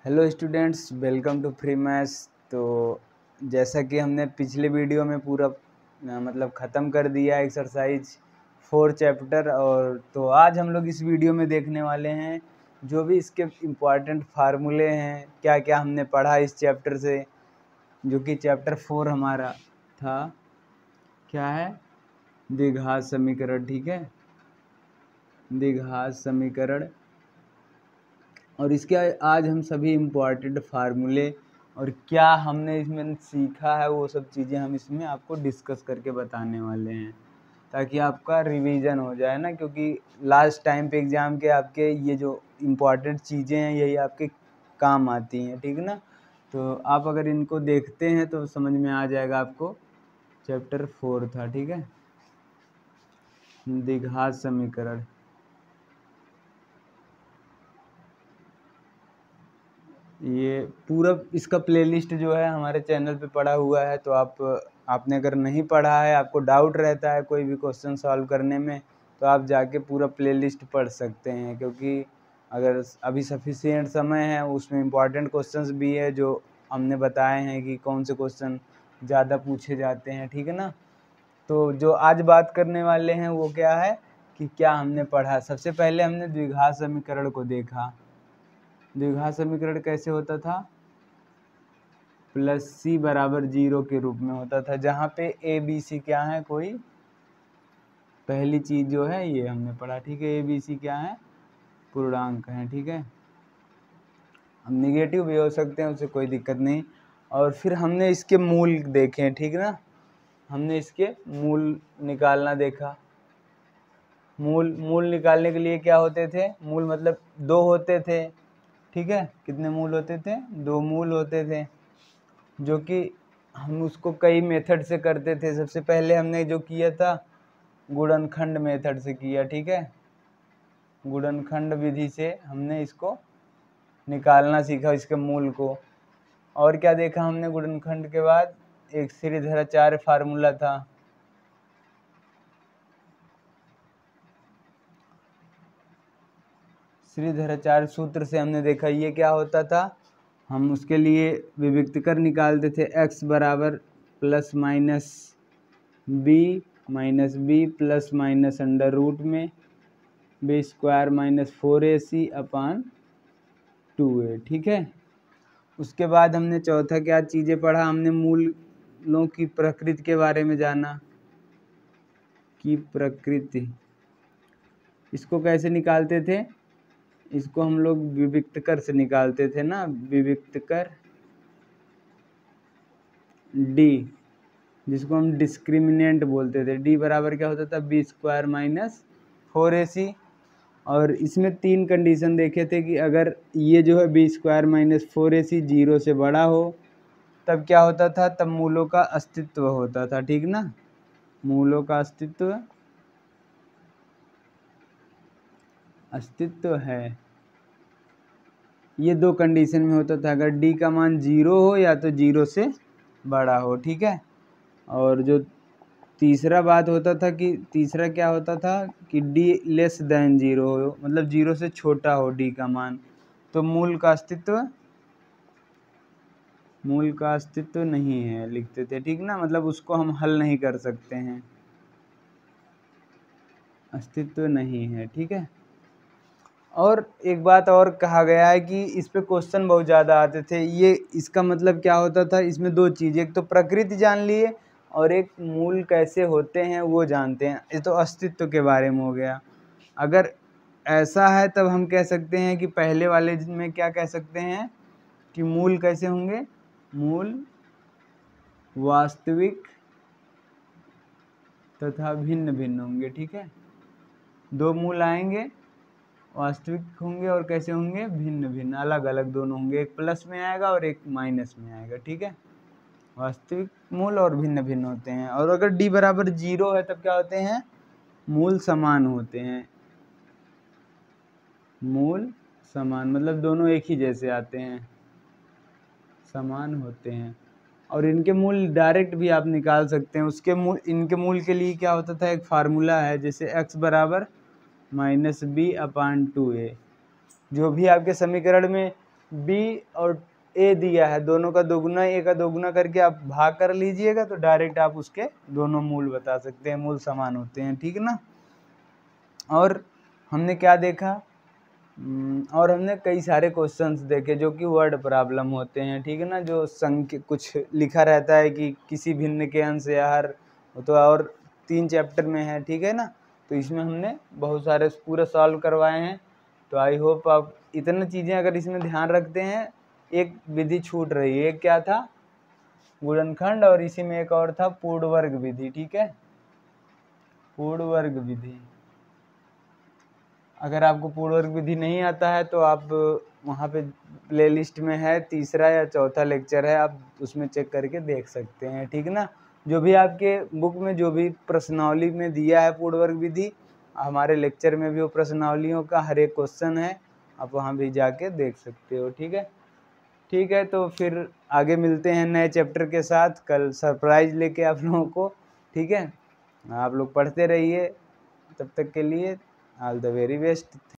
Hello students, welcome to free maths. तो जैसा कि हमने पिछले वीडियो में पूरा मतलब ख़त्म कर दिया एक्सरसाइज 4 चैप्टर, और तो आज हम लोग इस वीडियो में देखने वाले हैं जो भी इसके इम्पॉर्टेंट फार्मूले हैं, क्या क्या हमने पढ़ा इस चैप्टर से, जो कि चैप्टर 4 हमारा था। क्या है? द्विघात समीकरण। ठीक है, द्विघात समीकरण। और इसके आज हम सभी इम्पॉर्टेंट फार्मूले और क्या हमने इसमें सीखा है वो सब चीज़ें हम इसमें आपको डिस्कस करके बताने वाले हैं, ताकि आपका रिवीजन हो जाए ना, क्योंकि लास्ट टाइम पे एग्ज़ाम के आपके ये जो इम्पॉर्टेंट चीज़ें हैं यही आपके काम आती हैं। ठीक है ना, तो आप अगर इनको देखते हैं तो समझ में आ जाएगा आपको। चैप्टर 4 था, ठीक है, द्विघात समीकरण। ये पूरा इसका प्लेलिस्ट जो है हमारे चैनल पे पड़ा हुआ है, तो आपने अगर नहीं पढ़ा है, आपको डाउट रहता है कोई भी क्वेश्चन सॉल्व करने में, तो आप जाके पूरा प्लेलिस्ट पढ़ सकते हैं, क्योंकि अगर अभी सफिशिएंट समय है, उसमें इम्पॉर्टेंट क्वेश्चंस भी है जो हमने बताए हैं कि कौन से क्वेश्चन ज़्यादा पूछे जाते हैं। ठीक है ना, तो जो आज बात करने वाले हैं वो क्या है कि क्या हमने पढ़ा। सबसे पहले हमने द्विघात समीकरण को देखा। द्विघात समीकरण कैसे होता था? प्लस सी बराबर 0 के रूप में होता था, जहाँ पे ए बी सी क्या है, कोई पहली चीज़ जो है ये हमने पढ़ा। ठीक है, ए बी सी क्या है? पूर्णांक है। ठीक है, हम निगेटिव भी हो सकते हैं, उससे कोई दिक्कत नहीं। और फिर हमने इसके मूल देखे। ठीक है ना, हमने इसके मूल निकालना देखा। मूल निकालने के लिए क्या होते थे? मूल मतलब 2 होते थे। ठीक है, कितने मूल होते थे? 2 मूल होते थे, जो कि हम उसको कई मेथड से करते थे। सबसे पहले हमने जो किया था गुणनखंड मेथड से किया। ठीक है, गुणनखंड विधि से हमने इसको निकालना सीखा, इसके मूल को। और क्या देखा हमने गुणनखंड के बाद? एक श्रीधराचार्य फार्मूला था। श्रीधराचार्य सूत्र से हमने देखा ये क्या होता था। हम उसके लिए विविक्तकर निकालते थे, x बराबर plus minus B plus minus under root में B square minus 4ac upon 2a। ठीक है, उसके बाद हमने चौथा क्या चीज़ें पढ़ा? हमने मूलों की प्रकृति के बारे में जाना, की प्रकृति। इसको कैसे निकालते थे? इसको हम लोग विविक्तकर से निकालते थे ना, विविक्तकर डी, जिसको हम डिस्क्रिमिनेंट बोलते थे। डी बराबर क्या होता था? B square minus 4ac। और इसमें 3 कंडीशन देखे थे कि अगर ये जो है बी स्क्वायर माइनस 4ac 0 से बड़ा हो तब क्या होता था? तब मूलों का अस्तित्व होता था। ठीक ना, मूलों का अस्तित्व है। ये 2 कंडीशन में होता था, अगर डी का मान 0 हो या तो 0 से बड़ा हो। ठीक है, और जो तीसरा बात होता था कि तीसरा क्या होता था कि डी लेस देन 0 हो, मतलब 0 से छोटा हो डी का मान, तो मूल का अस्तित्व नहीं है लिखते थे। ठीक ना, मतलब उसको हम हल नहीं कर सकते हैं, अस्तित्व नहीं है। ठीक है, और एक बात और कहा गया है कि इस पे क्वेश्चन बहुत ज़्यादा आते थे। ये इसका मतलब क्या होता था? इसमें 2 चीज़, एक तो प्रकृति जान लिए और एक मूल कैसे होते हैं वो जानते हैं। ये तो अस्तित्व के बारे में हो गया। अगर ऐसा है तब हम कह सकते हैं कि पहले वाले में क्या कह सकते हैं कि मूल कैसे होंगे? मूल वास्तविक तथा भिन्न भिन्न होंगे। ठीक है, 2 मूल आएंगे, वास्तविक होंगे और कैसे होंगे? भिन्न भिन्न, अलग अलग दोनों होंगे, एक प्लस में आएगा और एक माइनस में आएगा। ठीक है, वास्तविक मूल और भिन्न भिन्न होते हैं। और अगर डी बराबर 0 है तब क्या होते हैं? मूल समान होते हैं। मूल समान मतलब दोनों एक ही जैसे आते हैं, समान होते हैं। और इनके मूल डायरेक्ट भी आप निकाल सकते हैं। उसके मूल, इनके मूल के लिए क्या होता था? एक फार्मूला है, जैसे x बराबर माइनस बी अपान 2a। जो भी आपके समीकरण में बी और ए दिया है, दोनों का दोगुना, ए का दोगुना करके आप भाग कर लीजिएगा तो डायरेक्ट आप उसके दोनों मूल बता सकते हैं, मूल समान होते हैं, ठीक है ना। और हमने क्या देखा, और हमने कई सारे क्वेश्चंस देखे जो कि वर्ड प्रॉब्लम होते हैं, ठीक है ना, जो संख्या कुछ लिखा रहता है कि किसी भिन्न के अंश या हर, तो और 3 चैप्टर में है, ठीक है ना। तो इसमें हमने बहुत सारे पूरा सॉल्व करवाए हैं। तो आई होप आप इतनी चीज़ें अगर इसमें ध्यान रखते हैं, एक विधि छूट रही है, एक क्या था, गुणनखंड, और इसी में एक और था पूर्ण वर्ग विधि, ठीक है, पूर्ण वर्ग विधि। अगर आपको पूर्ण वर्ग विधि नहीं आता है तो आप वहाँ पे प्लेलिस्ट में है, तीसरा या चौथा लेक्चर है, आप उसमें चेक करके देख सकते हैं, ठीक है ना। जो भी आपके बुक में जो भी प्रश्नावली में दिया है पूर्ण वर्ग विधि, हमारे लेक्चर में भी वो प्रश्नावलियों का हर एक क्वेश्चन है, आप वहाँ भी जाके देख सकते हो, ठीक है। ठीक है, तो फिर आगे मिलते हैं नए चैप्टर के साथ, कल सरप्राइज लेके आप लोगों को, ठीक है। आप लोग पढ़ते रहिए, तब तक के लिए ऑल द वेरी बेस्ट।